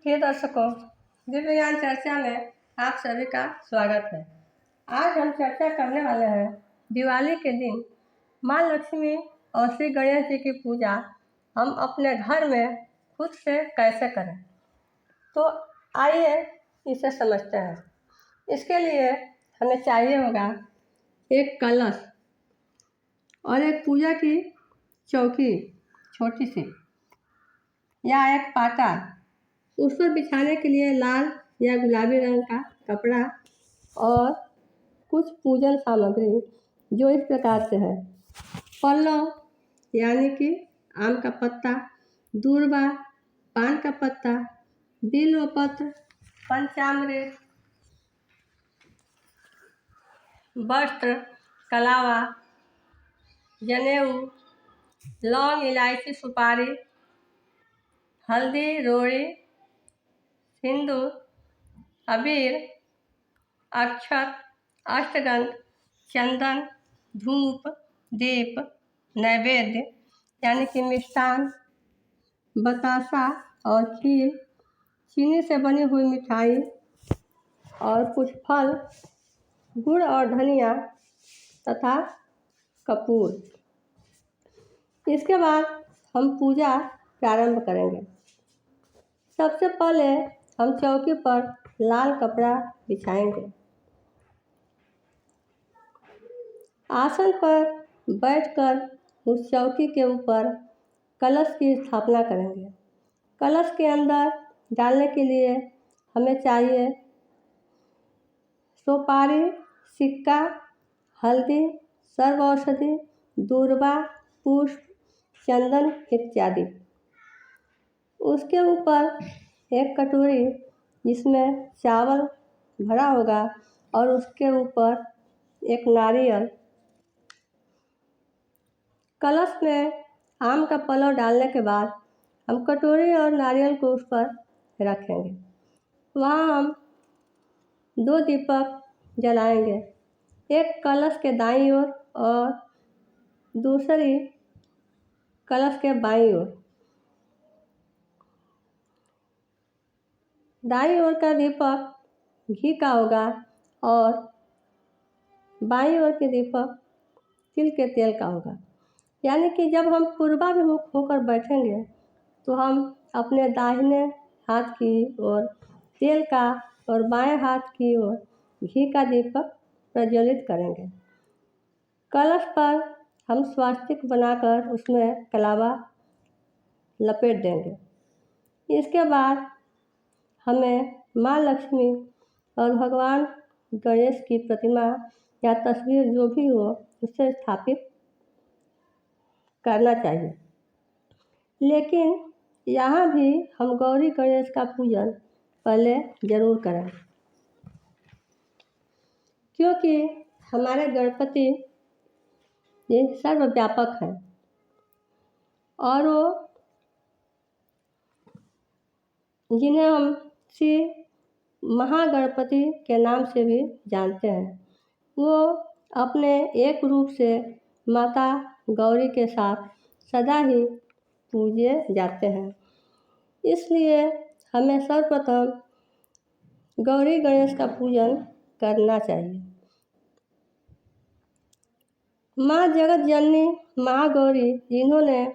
प्रिय दर्शकों, दिव्य ज्ञान चर्चा में आप सभी का स्वागत है। आज हम चर्चा करने वाले हैं दिवाली के दिन माँ लक्ष्मी और श्री गणेश जी की पूजा हम अपने घर में खुद से कैसे करें। तो आइए इसे समझते हैं। इसके लिए हमें चाहिए होगा एक कलश और एक पूजा की चौकी छोटी सी या एक पाटा, उस पर बिछाने के लिए लाल या गुलाबी रंग का कपड़ा और कुछ पूजन सामग्री जो इस प्रकार से है। पल्लव यानी कि आम का पत्ता, दूर्वा, पान का पत्ता, बिल्वपत्र, पंचामृत, वस्त्र, कलावा, जनेऊ, लौंग, इलायची, सुपारी, हल्दी, रोड़ी, सिंदूर, अबीर, अक्षत, अष्टगंध, चंदन, धूप, दीप, नैवेद्य यानी कि मिष्ठान, बतासा और खीर, चीनी से बनी हुई मिठाई और कुछ फल, गुड़ और धनिया तथा कपूर। इसके बाद हम पूजा प्रारंभ करेंगे। सबसे पहले हम चौकी पर लाल कपड़ा बिछाएंगे। आसन पर बैठकर उस चौकी के ऊपर कलश की स्थापना करेंगे। कलश के अंदर डालने के लिए हमें चाहिए सुपारी, सिक्का, हल्दी, सर्व औषधि, दूर्वा, पुष्प, चंदन इत्यादि। उसके ऊपर एक कटोरी जिसमें चावल भरा होगा और उसके ऊपर एक नारियल। कलश में आम का पल्लव डालने के बाद हम कटोरी और नारियल को उस पर रखेंगे। वहाँ हम 2 दीपक जलाएंगे, एक कलश के दाईं ओर और दूसरी कलश के बाईं ओर। दाईं ओर का दीपक घी का होगा और बाईं ओर के दीपक तिल के तेल का होगा। यानी कि जब हम पूर्वाभिमुख होकर बैठेंगे तो हम अपने दाहिने हाथ की ओर तेल का और बाएं हाथ की ओर घी का दीपक प्रज्वलित करेंगे। कलश पर हम स्वास्तिक बनाकर उसमें कलावा लपेट देंगे। इसके बाद हमें माँ लक्ष्मी और भगवान गणेश की प्रतिमा या तस्वीर जो भी हो उसे स्थापित करना चाहिए। लेकिन यहाँ भी हम गौरी गणेश का पूजन पहले जरूर करें, क्योंकि हमारे गणपति ये सर्वव्यापक हैं और वो जिन्हें हम श्री महागणपति के नाम से भी जानते हैं, वो अपने एक रूप से माता गौरी के साथ सदा ही पूजे जाते हैं। इसलिए हमें सर्वप्रथम गौरी गणेश का पूजन करना चाहिए। माँ जगत जननी महागौरी जिन्होंने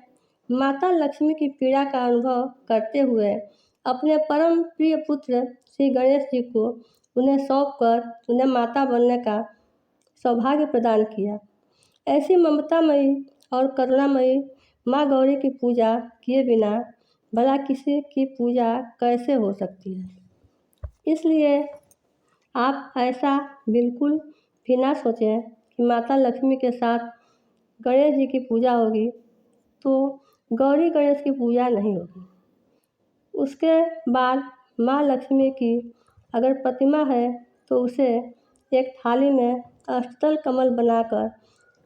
माता लक्ष्मी की पीड़ा का अनुभव करते हुए अपने परम प्रिय पुत्र श्री गणेश जी को उन्हें सौंपकर उन्हें माता बनने का सौभाग्य प्रदान किया। ऐसी ममतामयी और करुणामयी माँ गौरी की पूजा किए बिना भला किसी की पूजा कैसे हो सकती है। इसलिए आप ऐसा बिल्कुल भी ना सोचें कि माता लक्ष्मी के साथ गणेश जी की पूजा होगी तो गौरी गणेश की पूजा नहीं होगी। उसके बाद माँ लक्ष्मी की अगर प्रतिमा है तो उसे एक थाली में अष्टदल कमल बनाकर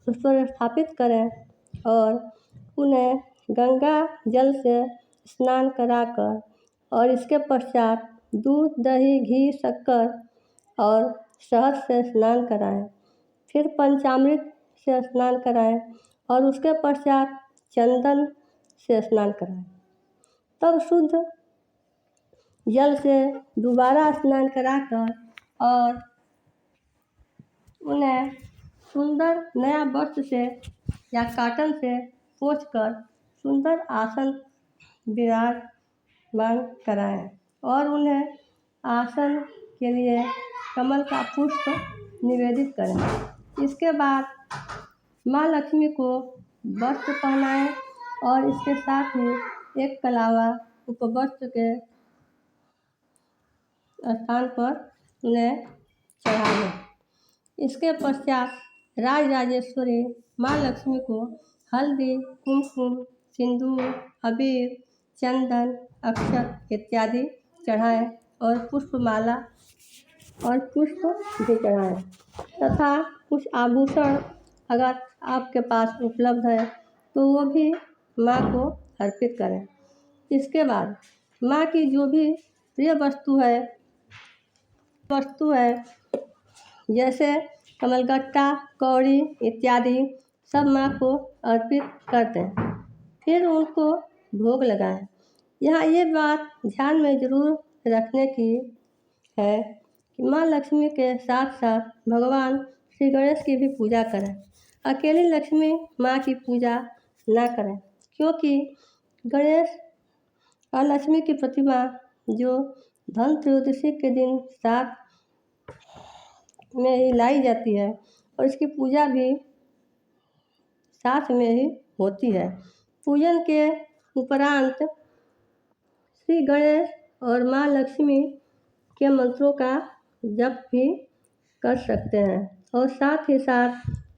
उस पर स्थापित करें और उन्हें गंगा जल से स्नान कराकर और इसके पश्चात दूध, दही, घी, शक्कर और शहद से स्नान कराएं। फिर पंचामृत से स्नान कराएं और उसके पश्चात चंदन से स्नान कराएं। तब शुद्ध जल से दोबारा स्नान कराकर और उन्हें सुंदर नया वस्त्र से या कॉटन से पोंछकर सुंदर आसन विराजमान कराएं और उन्हें आसन के लिए कमल का पुष्प निवेदित करें। इसके बाद माँ लक्ष्मी को वस्त्र पहनाएं और इसके साथ ही एक कलावा उपवस्त्र के स्थान पर उन्हें चढ़ा दें। इसके पश्चात राजराजेश्वरी माँ लक्ष्मी को हल्दी, कुमकुम, सिंदूर, अबीर, चंदन, अक्षत इत्यादि चढ़ाएं और पुष्पमाला और पुष्प भी चढ़ाएं तथा कुछ आभूषण अगर आपके पास उपलब्ध है तो वो भी माँ को अर्पित करें। इसके बाद माँ की जो भी प्रिय वस्तु है जैसे कमलगट्टा, कौड़ी इत्यादि सब माँ को अर्पित करते हैं। फिर उनको भोग लगाएं। यहाँ ये बात ध्यान में ज़रूर रखने की है कि माँ लक्ष्मी के साथ साथ भगवान श्री गणेश की भी पूजा करें। अकेली लक्ष्मी माँ की पूजा ना करें, क्योंकि गणेश और लक्ष्मी की प्रतिमा जो धन त्रयोदशी के दिन साथ में ही लाई जाती है और इसकी पूजा भी साथ में ही होती है। पूजन के उपरांत श्री गणेश और माँ लक्ष्मी के मंत्रों का जप भी कर सकते हैं और साथ ही साथ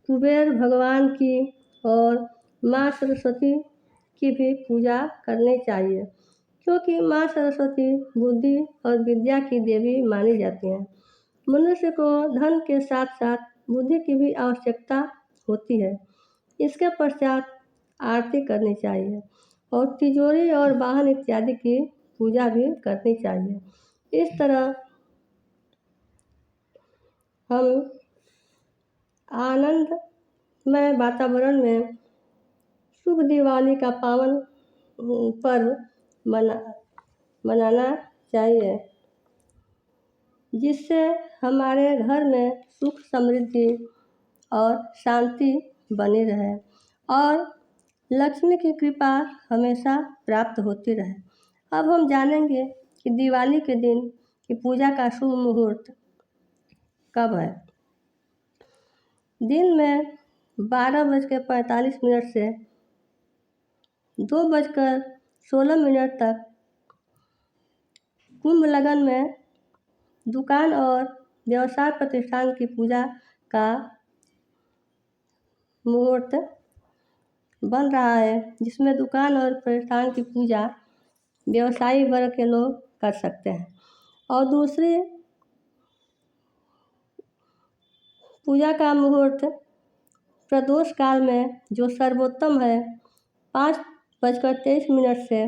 कुबेर भगवान की और माँ सरस्वती की भी पूजा करनी चाहिए, क्योंकि माँ सरस्वती बुद्धि और विद्या की देवी मानी जाती हैं। मनुष्य को धन के साथ साथ बुद्धि की भी आवश्यकता होती है। इसके पश्चात आरती करनी चाहिए और तिजोरी और वाहन इत्यादि की पूजा भी करनी चाहिए। इस तरह हम आनंदमय वातावरण में शुभ दिवाली का पावन पर्व मनाना चाहिए, जिससे हमारे घर में सुख समृद्धि और शांति बनी रहे और लक्ष्मी की कृपा हमेशा प्राप्त होती रहे। अब हम जानेंगे कि दिवाली के दिन की पूजा का शुभ मुहूर्त कब है। दिन में 12:45 से 2:16 तक कुंभ लग्न में दुकान और व्यवसाय प्रतिष्ठान की पूजा का मुहूर्त बन रहा है, जिसमें दुकान और प्रतिष्ठान की पूजा व्यवसायी वर्ग के लोग कर सकते हैं। और दूसरी पूजा का मुहूर्त प्रदोष काल में जो सर्वोत्तम है 5:23 से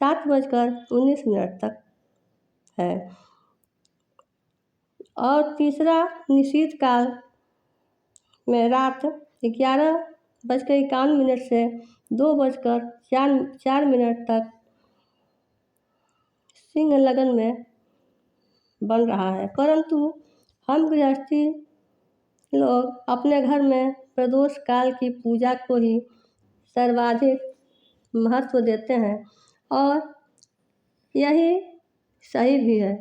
7:19 तक है। और तीसरा निशीथ काल में रात 11:51 से 2:04 तक सिंह लगन में बन रहा है। परंतु हम गृहस्थी लोग अपने घर में प्रदोष काल की पूजा को ही सर्वाधिक महत्व देते हैं और यही सही भी है,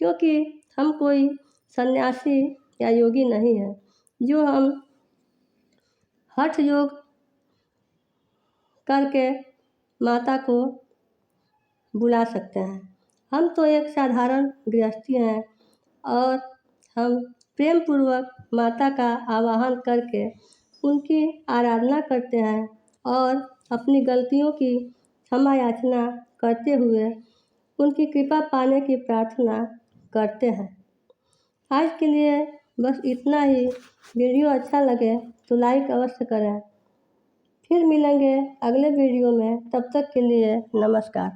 क्योंकि हम कोई सन्यासी या योगी नहीं है जो हम हठ योग करके माता को बुला सकते हैं। हम तो एक साधारण गृहस्थी हैं और हम प्रेम पूर्वक माता का आवाहन करके उनकी आराधना करते हैं और अपनी गलतियों की क्षमा याचना करते हुए उनकी कृपा पाने की प्रार्थना करते हैं। आज के लिए बस इतना ही। वीडियो अच्छा लगे तो लाइक अवश्य करें। फिर मिलेंगे अगले वीडियो में, तब तक के लिए नमस्कार।